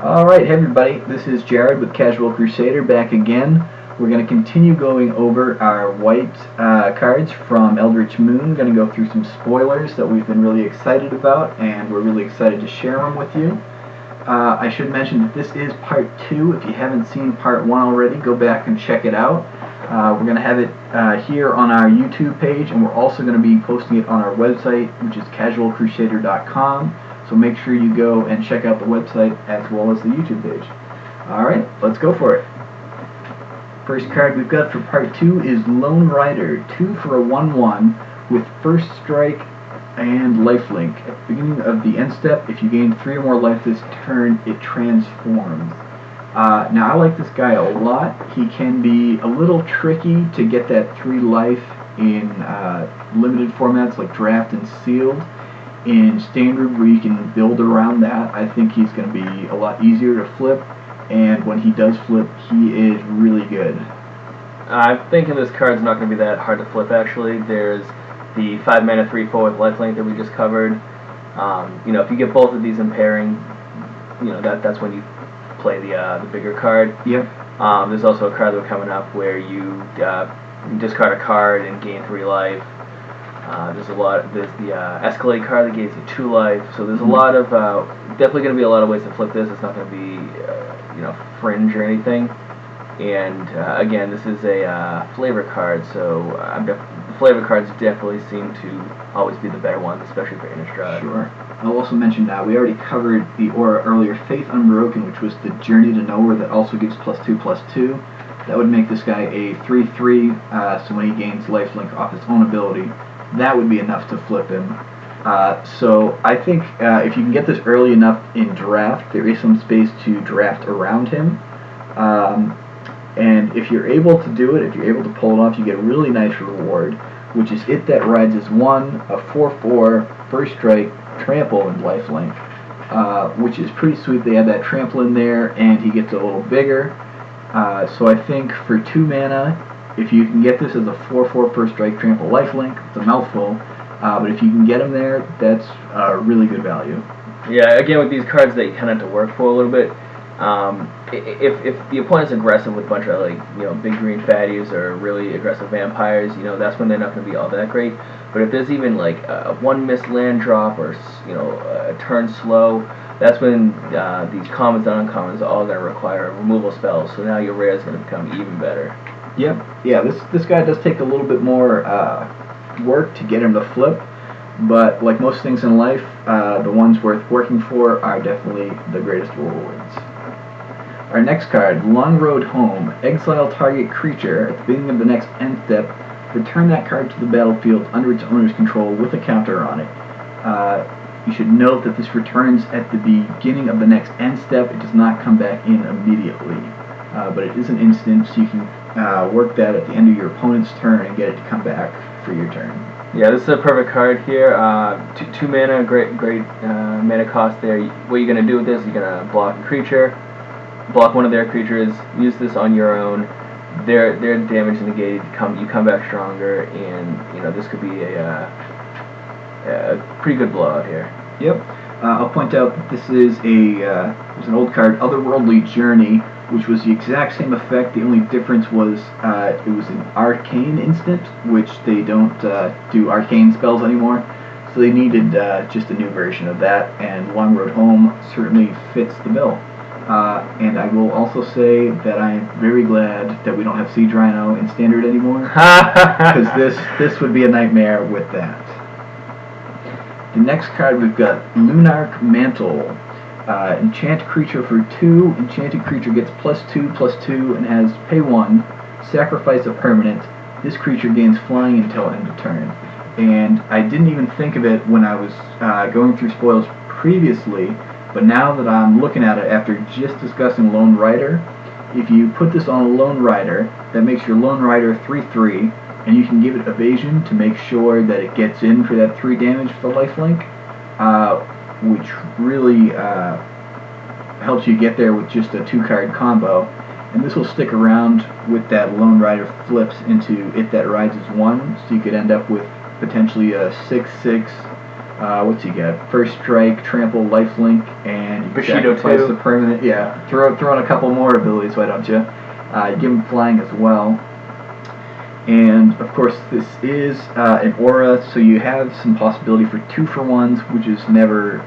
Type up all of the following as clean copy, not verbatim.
Alright, hey everybody, this is Jared with Casual Crusader back again. We're going to continue going over our white cards from Eldritch Moon. Going to go through some spoilers that we've been really excited about, and we're really excited to share them with you. I should mention that this is part 2. If you haven't seen part 1 already, go back and check it out. We're going to have it here on our YouTube page, and we're also going to be posting it on our website, which is casualcrusader.com. So make sure you go and check out the website as well as the YouTube page. Alright, let's go for it. First card we've got for part 2 is Lone Rider, 2 for a 1/1 with first strike and lifelink. At the beginning of the end step, if you gain 3 or more life this turn, it transforms. Now I like this guy a lot. He can be a little tricky to get that 3 life in limited formats like draft and sealed. In standard, where you can build around that, I think he's going to be a lot easier to flip, and when he does flip, he is really good. I'm thinking this card's not going to be that hard to flip, actually. There's the 5 mana 3/4 with lifelink that we just covered. If you get both of these in pairing, that's when you play the bigger card. Yep. There's also a card that we're coming up where you discard a card and gain 3 life. There's the Escalade card that gives you 2 life. So there's a lot of definitely going to be a lot of ways to flip this. It's not going to be fringe or anything. And again, this is a flavor card, so the flavor cards definitely seem to always be the better ones, especially for Innistrad. Sure. I'll also mention we already covered the aura earlier, Faith Unbroken, which was the Journey to Nowhere that also gives +2/+2. That would make this guy a 3/3, so when he gains lifelink off his own ability, that would be enough to flip him. So I think if you can get this early enough in draft, there is some space to draft around him. And if you're able to do it, if you're able to pull it off, you get a really nice reward, which is It That Rides as 1, a 4/4, first strike, trample, and lifelink, which is pretty sweet. They have that trample in there, and he gets a little bigger. So I think for 2 mana, if you can get this as a 4/4 first strike, trample, lifelink, it's a mouthful, but if you can get him there, that's really good value. Yeah, again, with these cards, they kind of have to work for a little bit. If the opponent's aggressive with a bunch of big green fatties or really aggressive vampires, that's when they're not going to be all that great. But if there's even like a 1 missed land drop or a turn slow, that's when these commons and uncommons are all going to require removal spells. So now your rare is going to become even better. Yep. Yeah, this guy does take a little bit more work to get him to flip, but like most things in life, the ones worth working for are definitely the greatest rewards. Our next card, Long Road Home. Exile target creature at the beginning of the next end step. Return that card to the battlefield under its owner's control with a counter on it. You should note that this returns at the beginning of the next end step. It does not come back in immediately, but it is an instant, so you can work that at the end of your opponent's turn and get it to come back for your turn. Yeah, this is a perfect card here. 2 mana, great mana cost there. What you're going to do with this, you're going to block a creature, block one of their creatures, use this on your own. Their damage negated, you come back stronger, and this could be a pretty good blowout here. Yep. I'll point out that this is there's an old card, Otherworldly Journey, which was the exact same effect. The only difference was it was an arcane instant, which they don't do arcane spells anymore. So they needed just a new version of that, and Long Road Home certainly fits the bill. And I will also say that I am very glad that we don't have Siege Rhino in Standard anymore, because this would be a nightmare with that. The next card we've got Luminarc Mantle. Enchant creature for 2. Enchanted creature gets +2/+2 and has pay 1. Sacrifice a permanent. This creature gains flying until end of turn. And I didn't even think of it when I was going through spoils previously, but now that I'm looking at it after just discussing Lone Rider, if you put this on a Lone Rider, that makes your Lone Rider 3/3, and you can give it evasion to make sure that it gets in for that 3 damage for lifelink, which really helps you get there with just a 2-card combo. And this will stick around with that Lone Rider flips into It That Rides as 1, so you could end up with potentially a 6/6 What's he got? First strike, trample, lifelink, and you Bushido sacrifice too. the permanent. Yeah, throw in a couple more abilities, why don't you? Give him flying as well. And of course, this is an aura, so you have some possibility for 2-for-1s, which is never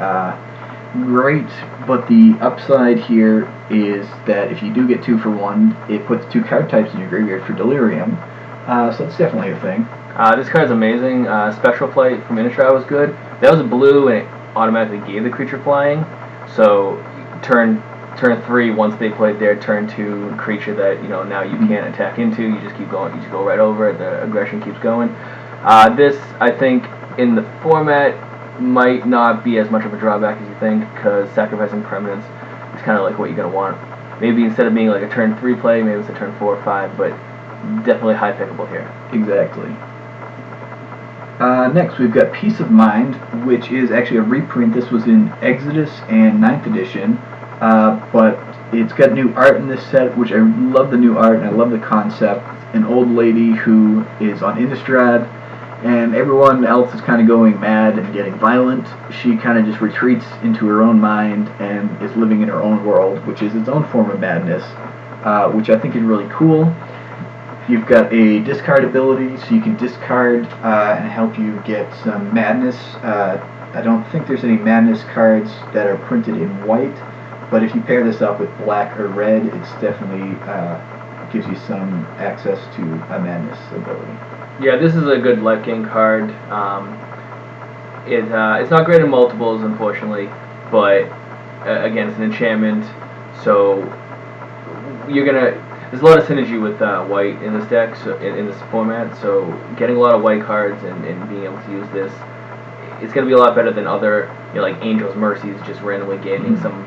great. But the upside here is that if you do get 2-for-1, it puts 2 card types in your graveyard for delirium. So that's definitely a thing. This card's amazing. Spectral Flight from Innistrad was good. That was a blue, and it automatically gave the creature flying. So turn 3, once they played their turn 2 creature that now you can't attack into, you just keep going. You just go right over it. The aggression keeps going. This, I think, in the format might not be as much of a drawback as you think, because sacrificing permanents is kind of like what you're gonna want. Maybe instead of being like a turn 3 play, maybe it's a turn 4 or 5, but definitely high pickable here. Exactly. Next, we've got Peace of Mind, which is actually a reprint. This was in Exodus and 9th edition, but it's got new art in this set, which I love the new art and I love the concept. An old lady who is on Innistrad, and everyone else is kind of going mad and getting violent. She kind of just retreats into her own mind and is living in her own world, which is its own form of madness, which I think is really cool. You've got a discard ability, so you can discard and help you get some madness. I don't think there's any madness cards that are printed in white, but if you pair this up with black or red, it's definitely gives you some access to a madness ability. Yeah, this is a good life gain card. It's not great in multiples, unfortunately, but again, it's an enchantment, so there's a lot of synergy with white in this deck, so in this format. So getting a lot of white cards and being able to use this, it's going to be a lot better than other, like Angel's Mercies, just randomly gaining some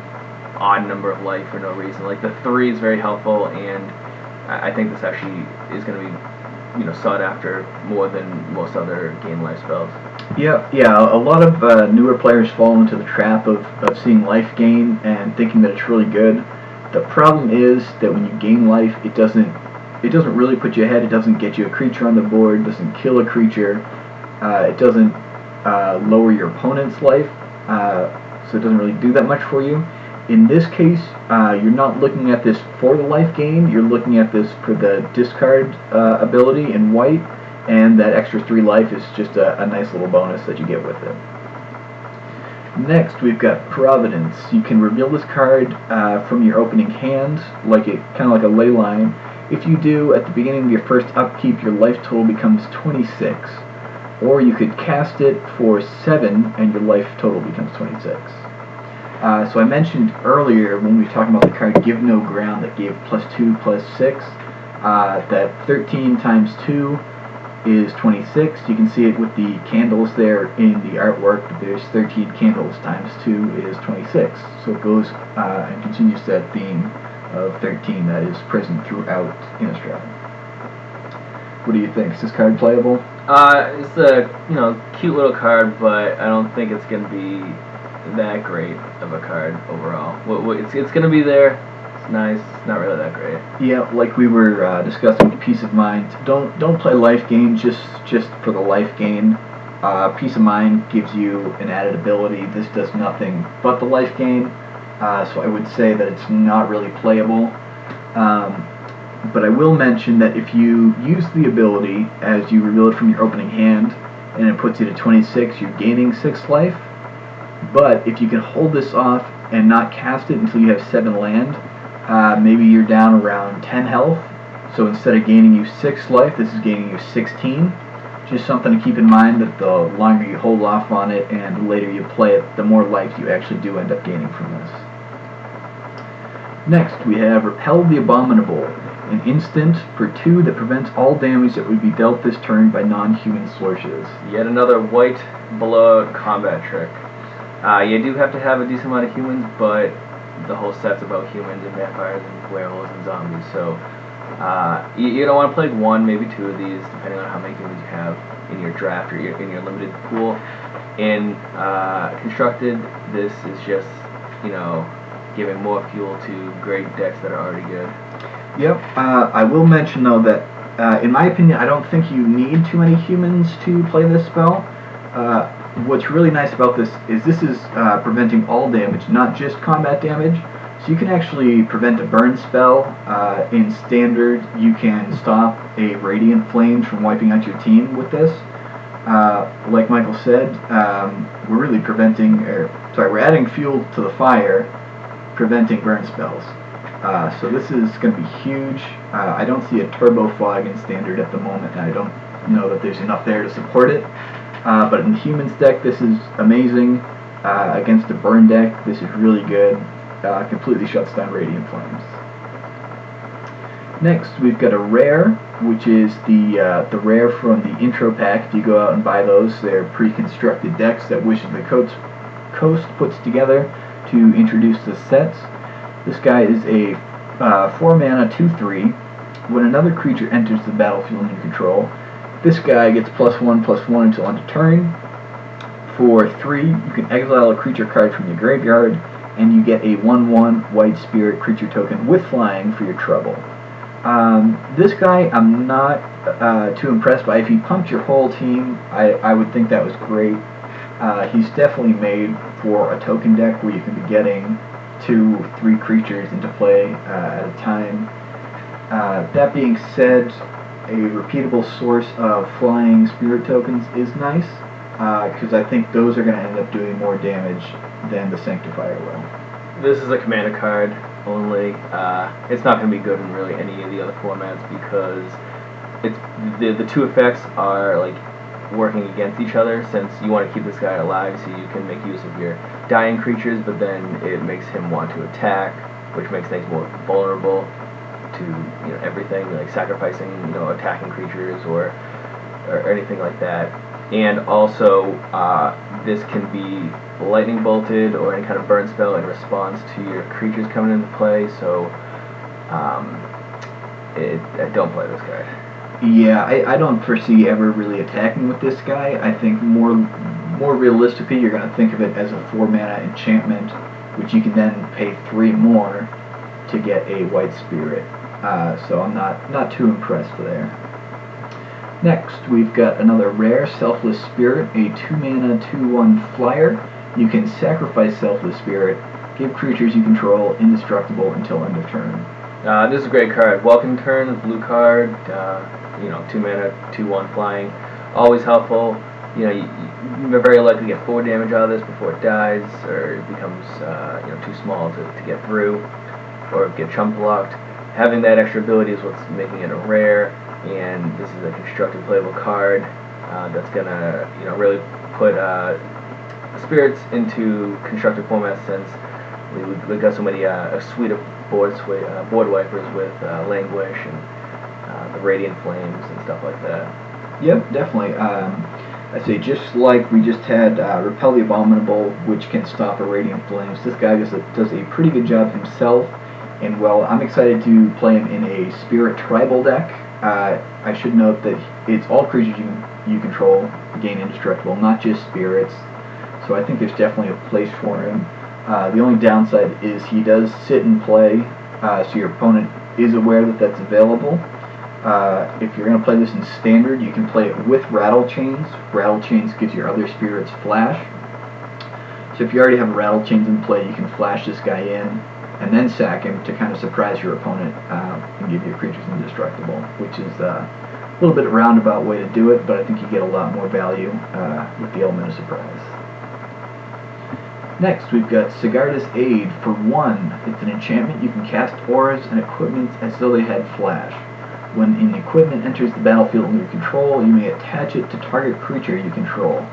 odd number of life for no reason. Like the 3 is very helpful, and I think this actually is going to be sought after more than most other gain life spells. Yeah. A lot of newer players fall into the trap of seeing life gain and thinking that it's really good. The problem is that when you gain life, it doesn't really put you ahead. It doesn't get you a creature on the board. It doesn't kill a creature. It doesn't lower your opponent's life. So it doesn't really do that much for you. In this case, you're not looking at this for the life gain. You're looking at this for the discard ability in white, and that extra 3 life is just a nice little bonus that you get with it. Next, we've got Providence. You can reveal this card from your opening hand, kind of like a ley line. If you do, at the beginning of your first upkeep, your life total becomes 26. Or you could cast it for 7, and your life total becomes 26. So I mentioned earlier when we were talking about the card Give No Ground that gave +2/+6, that 13 times 2 is 26. You can see it with the candles there in the artwork. There's 13 candles times 2 is 26. So it goes and continues that theme of 13 that is present throughout Innistrad. What do you think? Is this card playable? It's a cute little card, but I don't think it's going to be that great of a card overall. It's going to be there. It's nice. It's not really that great. Yeah, like we were discussing with Peace of Mind. Don't play life gain just for the life gain. Peace of Mind gives you an added ability. This does nothing but the life gain. So I would say that it's not really playable. But I will mention that if you use the ability as you reveal it from your opening hand, and it puts you to 26, you're gaining 6 life. But if you can hold this off and not cast it until you have 7 land, maybe you're down around 10 health. So instead of gaining you 6 life, this is gaining you 16. Just something to keep in mind, that the longer you hold off on it and the later you play it, the more life you actually do end up gaining from this. Next, we have Repelled the Abominable, an instant for 2 that prevents all damage that would be dealt this turn by non-human sources. Yet another white blowout combat trick. You do have to have a decent amount of humans, but the whole set's about humans and vampires and werewolves and zombies, so you don't want to play 1, maybe 2 of these, depending on how many humans you have in your draft or in your limited pool. In Constructed, this is just, giving more fuel to great decks that are already good. Yep, I will mention though that, in my opinion, I don't think you need too many humans to play this spell. what's really nice about this is preventing all damage, not just combat damage. So you can actually prevent a burn spell. In standard, you can stop a radiant flame from wiping out your team with this. Like Michael said, we're really we're adding fuel to the fire, preventing burn spells. So this is going to be huge. I don't see a turbo fog in standard at the moment, and I don't know that there's enough there to support it. But in the humans deck, this is amazing. Against a burn deck, this is really good. Completely shuts down radiant flames. Next, we've got a rare, which is the rare from the intro pack. If you go out and buy those, they're pre-constructed decks that Wish of the Coast puts together to introduce the sets. This guy is a 4-mana 2/3. When another creature enters the battlefield under control, this guy gets +1/+1 until end of turn. For 3, you can exile a creature card from your graveyard, and you get a 1/1 white spirit creature token with flying for your trouble. This guy I'm not too impressed by. If he pumped your whole team, I would think that was great. He's definitely made for a token deck where you can be getting 2-3 creatures into play at a time. That being said, a repeatable source of flying spirit tokens is nice, because I think those are going to end up doing more damage than the Sanctifier will. This is a commander card only. It's not going to be good in really any of the other formats because it's the two effects are like working against each other, since you want to keep this guy alive so you can make use of your dying creatures, but then it makes him want to attack, which makes things more vulnerable to everything, like sacrificing attacking creatures or anything like that. And also this can be lightning bolted or any kind of burn spell in response to your creatures coming into play, so I don't play this card. Yeah, I don't foresee ever really attacking with this guy. I think more realistically, you're going to think of it as a 4-mana enchantment, which you can then pay 3 more to get a white spirit. So I'm not too impressed there. Next, we've got another rare, Selfless Spirit, a 2-mana 2/1 flyer. You can sacrifice Selfless Spirit, give creatures you control indestructible until end of turn. This is a great card. Welcome turn, blue card, 2-mana 2/1 flying, always helpful. You're very likely to get 4 damage out of this before it dies, or it becomes too small to get through, or get chump blocked. Having that extra ability is what's making it a rare, and this is a constructed playable card that's gonna really put spirits into constructed formats, since we got so many a suite of board wipers with Languish and the Radiant Flames and stuff like that. Yep, definitely. I say just like we just had Repel the Abominable, which can stop a Radiant Flames. This guy does a pretty good job himself, and well, I'm excited to play him in a Spirit Tribal deck. I should note that it's all creatures you control gain indestructible, not just spirits. So I think there's definitely a place for him. The only downside is he does sit and play, so your opponent is aware that that's available. If you're going to play this in standard, you can play it with Rattle Chains. Rattle Chains gives your other spirits flash. So if you already have Rattle Chains in play, you can flash this guy in and then sack him to kind of surprise your opponent and give your creatures indestructible, which is a little bit of a roundabout way to do it, but I think you get a lot more value with the element of surprise. Next, we've got Sigarda's Aid for 1. It's an enchantment. You can cast auras and equipments as though they had flash. When an equipment enters the battlefield under your control, you may attach it to target creature you control.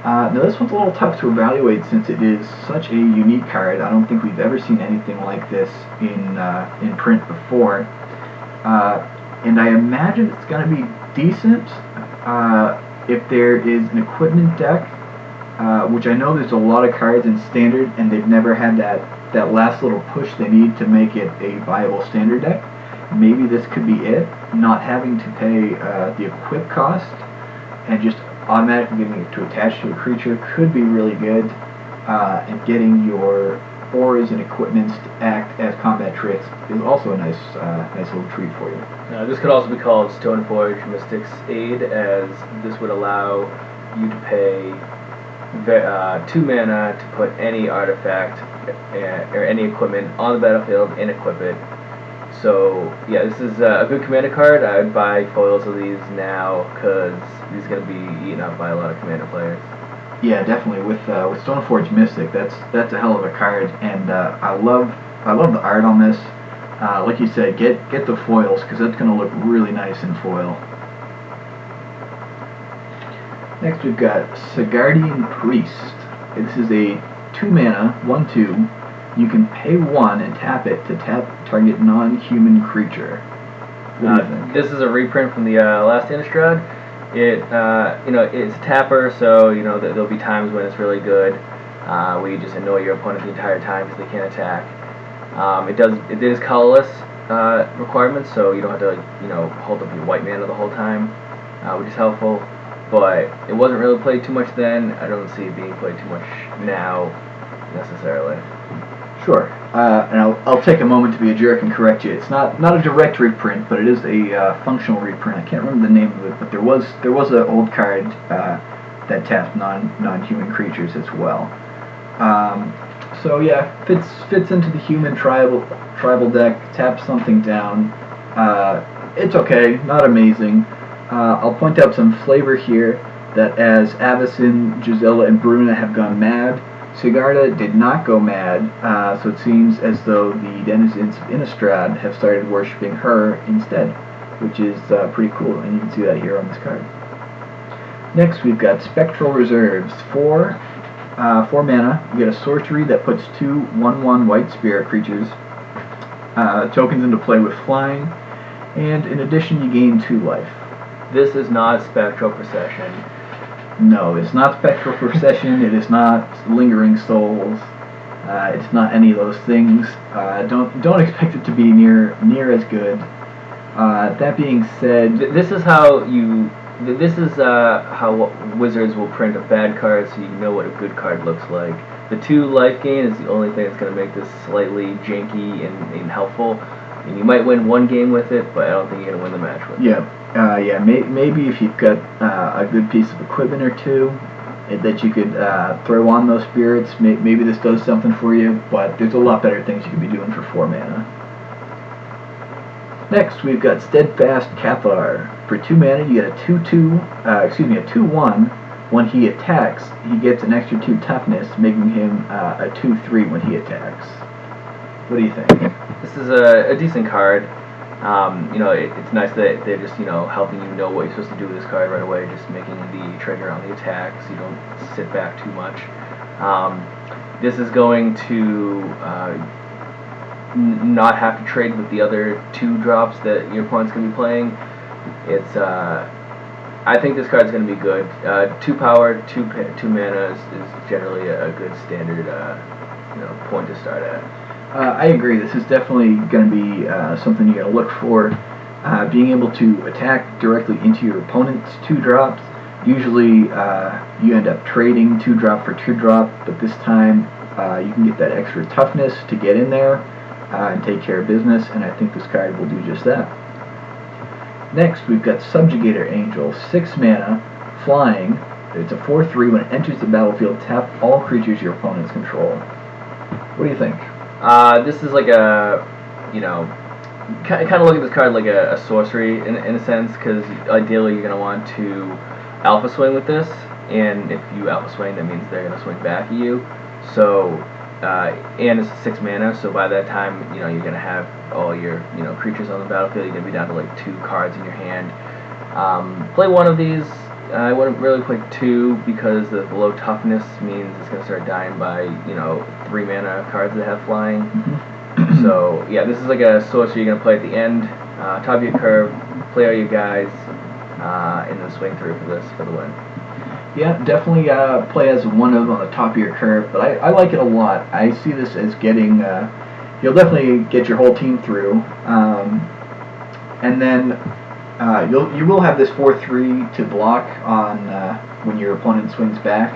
Now this one's a little tough to evaluate since it is such a unique card. I don't think we've ever seen anything like this in print before. And I imagine it's going to be decent if there is an equipment deck, which I know there's a lot of cards in standard and they've never had that last little push they need to make it a viable standard deck. Maybe this could be it, not having to pay the equip cost and just automatically getting it to attach to a creature could be really good, and getting your auras and equipments to act as combat tricks is also a nice little treat for you. This could also be called Stoneforge Mystic's Aid, as this would allow you to pay 2 mana to put any artifact or any equipment on the battlefield and equip it. So yeah, this is a good commander card. I would buy foils of these now because these are going to be eaten up by a lot of commander players. Yeah, definitely. With Stoneforge Mystic, that's a hell of a card, and I love the art on this. Like you said, get the foils because that's going to look really nice in foil. Next we've got Sigardian Priest. This is a 2 mana, 1/2. You can pay 1 and tap it to tap target non-human creature. What do you think? This is a reprint from the last Innistrad. It it's a tapper, so there'll be times when it's really good, where you just annoy your opponent the entire time because they can't attack. It is colorless requirements, so you don't have to hold up your white mana the whole time, which is helpful. But it wasn't really played too much then. I don't see it being played too much now, necessarily. Sure. And I'll take a moment to be a jerk and correct you. It's not a direct reprint, but it is a functional reprint. I can't remember the name of it, but there was an old card that tapped non-human creatures as well. So yeah, fits into the human tribal deck. Taps something down. It's okay, not amazing. I'll point out some flavor here that as Avacyn, Gisela, and Bruna have gone mad, Sigarda did not go mad, so it seems as though the denizens of Innistrad have started worshipping her instead, which is pretty cool, and you can see that here on this card. Next, we've got Spectral Reserves. 4 mana, you get a sorcery that puts 2 1/1 white spirit creatures, tokens into play with flying, and in addition you gain 2 life. This is not Spectral Procession. No, it's not Spectral Procession, it is not Lingering Souls, it's not any of those things. Don't expect it to be near as good. That being said, this is how Wizards will print a bad card so you know what a good card looks like. The 2 life gain is the only thing that's going to make this slightly janky and helpful. And you might win 1 game with it, but I don't think you're going to win the match with it. Maybe if you've got a good piece of equipment or 2 that you could throw on those spirits, maybe this does something for you, but there's a lot better things you could be doing for 4 mana. Next, we've got Steadfast Cathar. For 2 mana, you get a 2/1. When he attacks, he gets an extra 2 toughness, making him a 2/3 when he attacks. What do you think? This is a decent card. It's nice that they're just helping you know what you're supposed to do with this card right away, just making the trigger on the attack so you don't sit back too much. This is going to not have to trade with the other 2 drops that your opponent's going to be playing. I think this card's going to be good. 2 power, 2 mana is generally a good standard point to start at. I agree. This is definitely going to be something you're going to look for. Being able to attack directly into your opponent's 2 drops. Usually you end up trading 2 drop for 2 drop, but this time you can get that extra toughness to get in there and take care of business, and I think this card will do just that. Next, we've got Subjugator Angel. 6 mana, flying. It's a 4/3. When it enters the battlefield, tap all creatures your opponents control. What do you think? This is like a, kind of look at this card like a sorcery in a sense, because ideally you're going to want to alpha swing with this, and if you alpha swing, that means they're going to swing back at you. So, and it's 6 mana, so by that time, you're going to have all your, creatures on the battlefield. You're going to be down to like 2 cards in your hand. Play 1 of these. I wouldn't really play 2 because the low toughness means it's going to start dying by, 3 mana cards that have flying. Mm-hmm. So, yeah, this is like a sorcery you're going to play at the end, top of your curve, play all your guys, and then swing through for the win. Yeah, definitely play as one of on the top of your curve, but I like it a lot. I see this as getting, you'll definitely get your whole team through, and then you will have this 4/3 to block on when your opponent swings back.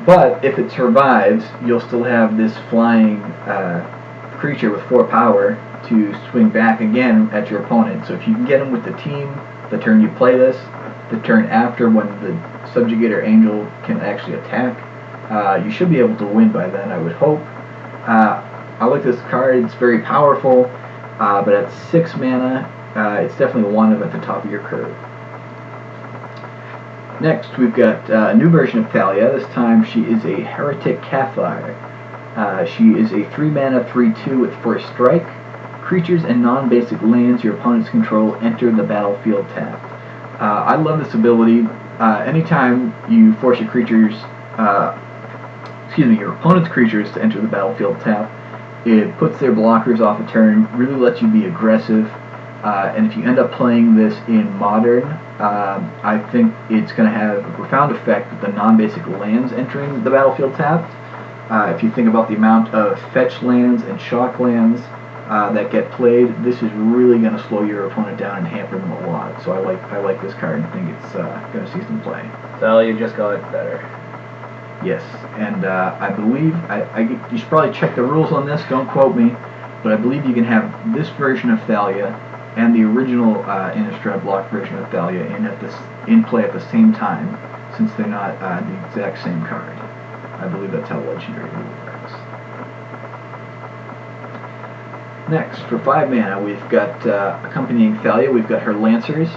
But if it survives, you'll still have this flying creature with 4 power to swing back again at your opponent. So if you can get him with the team, the turn you play this, the turn after when the subjugate or angel can actually attack, you should be able to win by then, I would hope. I like this card. It's very powerful, but at 6 mana, it's definitely one of at the top of your curve. Next, we've got a new version of Thalia. This time, she is a Heretic Cathar. She is a 3 mana 3/2 with first strike. Creatures and non-basic lands your opponents control enter the battlefield tapped. I love this ability. Anytime you force your opponent's creatures to enter the battlefield tapped, it puts their blockers off a turn, really lets you be aggressive, and if you end up playing this in Modern, I think it's going to have a profound effect with the non-basic lands entering the battlefield tapped. If you think about the amount of fetch lands and shock lands that get played, this is really going to slow your opponent down and hamper them a lot. So I like this card and think it's going to see some play. Thalia just got better. Yes, and I believe you should probably check the rules on this. Don't quote me, but I believe you can have this version of Thalia and the original Innistrad block version of Thalia in play at the same time, since they're not the exact same card. I believe that's how Legendary rule works. Next, for 5 mana, we've got accompanying Thalia, we've got her Lancers.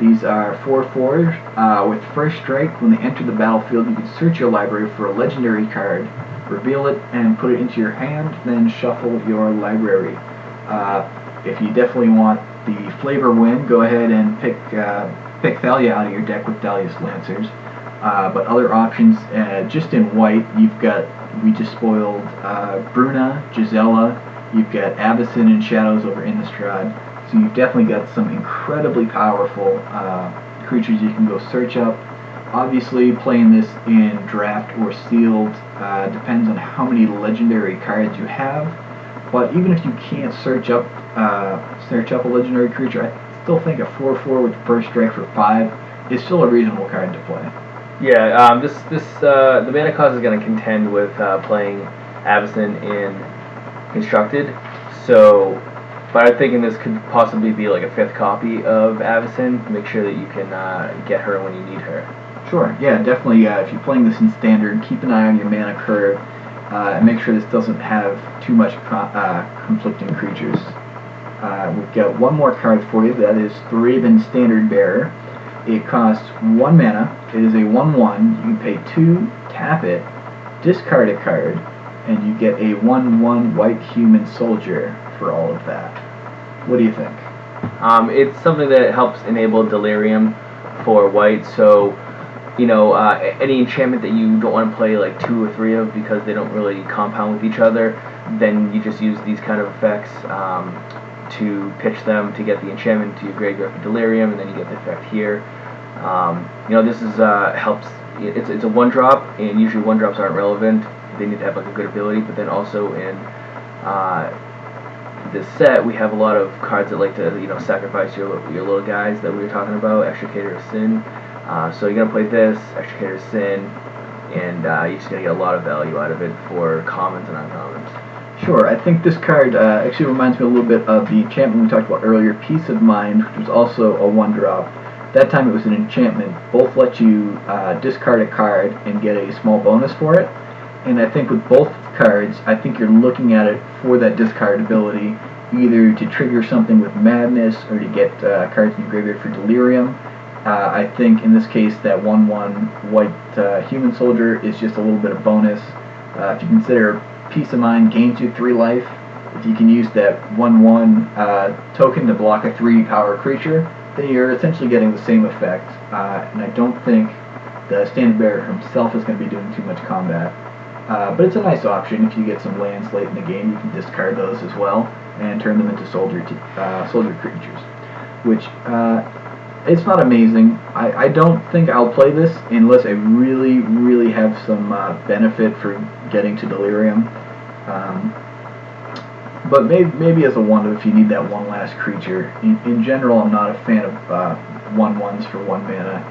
These are 4/4 with first strike. When they enter the battlefield, you can search your library for a legendary card, reveal it, and put it into your hand, then shuffle your library. If you definitely want the flavor win, go ahead and pick Thalia out of your deck with Thalia's Lancers. But other options, just in white, we just spoiled Bruna, Gisela, you've got Avacyn and Shadows over Innistrad. So you've definitely got some incredibly powerful creatures you can go search up. Obviously, playing this in draft or sealed depends on how many legendary cards you have. But even if you can't search up a legendary creature, I still think a 4/4 with first strike for 5 is still a reasonable card to play. Yeah, the mana cost is going to contend with playing Avacyn in Constructed. So. But I'm thinking this could possibly be like a 5th copy of Avacyn. Make sure that you can get her when you need her. Sure, yeah, definitely. If you're playing this in Standard, keep an eye on your mana curve and make sure this doesn't have too much conflicting creatures. We've got one more card for you. That is the Raven Standard Bearer. It costs 1 mana. It is a 1/1. You can pay 2, tap it, discard a card, and you get a 1/1 white human soldier for all of that. What do you think? It's something that helps enable Delirium for white, so any enchantment that you don't want to play like 2 or 3 of because they don't really compound with each other, then you just use these kind of effects to pitch them to get the enchantment to your graveyard for Delirium, and then you get the effect here. This is helps. It's a 1-drop, and usually 1-drops aren't relevant. They need to have like a good ability, but then also in this set we have a lot of cards that like to sacrifice your little guys that we were talking about, Extricator of Sin. So you're gonna play this Extricator of Sin, and you're just gonna get a lot of value out of it for commons and uncommons. Sure, I think this card actually reminds me a little bit of the enchantment we talked about earlier, Peace of Mind, which was also a 1-drop. That time it was an enchantment. Both let you discard a card and get a small bonus for it. And I think with both cards, I think you're looking at it for that discard ability, either to trigger something with Madness or to get cards in your graveyard for Delirium. I think in this case that 1/1 white human soldier is just a little bit of bonus. If you consider Peace of Mind gains you 3 life, if you can use that 1/1 token to block a 3-power creature, then you're essentially getting the same effect. And I don't think the Standard Bearer himself is going to be doing too much combat. But it's a nice option. If you get some lands late in the game, you can discard those as well and turn them into soldier creatures, which it's not amazing. I don't think I'll play this unless I really, really have some benefit for getting to Delirium. But maybe as a 1 if you need that one last creature. In general, I'm not a fan of 1/1s for 1 mana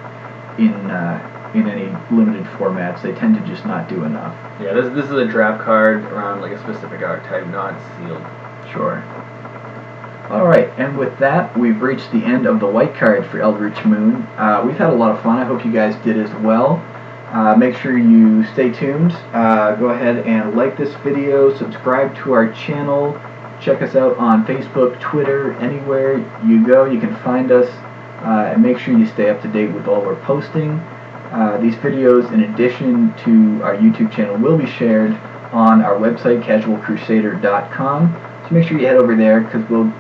in any limited formats. They tend to just not do enough. Yeah, this is a draft card around like a specific archetype, not sealed. Sure. Alright, and with that, we've reached the end of the white cards for Eldritch Moon. We've had a lot of fun. I hope you guys did as well. Make sure you stay tuned. Go ahead and like this video, subscribe to our channel, check us out on Facebook, Twitter, anywhere you go you can find us, and make sure you stay up to date with all we're posting. These videos, in addition to our YouTube channel, will be shared on our website, casualcrusader.com. So make sure you head over there, because we'll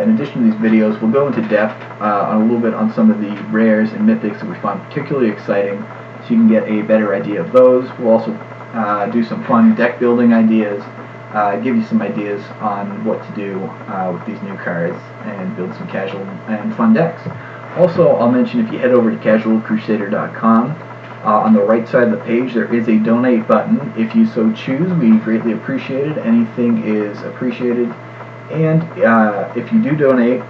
in addition to these videos, we'll go into depth on a little bit on some of the rares and mythics that we find particularly exciting, so you can get a better idea of those. We'll also do some fun deck building ideas, give you some ideas on what to do with these new cards, and build some casual and fun decks. Also, I'll mention, if you head over to casualcrusader.com, on the right side of the page there is a donate button. If you so choose, we greatly appreciate it. Anything is appreciated. And if you do donate,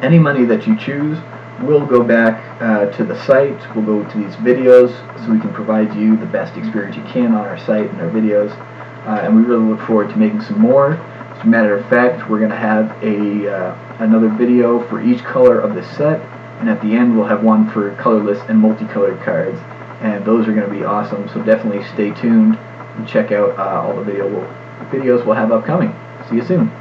any money that you choose will go back to the site, will go to these videos, so we can provide you the best experience you can on our site and our videos. And we really look forward to making some more. As a matter of fact, we're going to have another video for each color of the set, and at the end we'll have one for colorless and multicolored cards, and those are going to be awesome. So definitely stay tuned and check out all the videos we'll have upcoming. See you soon.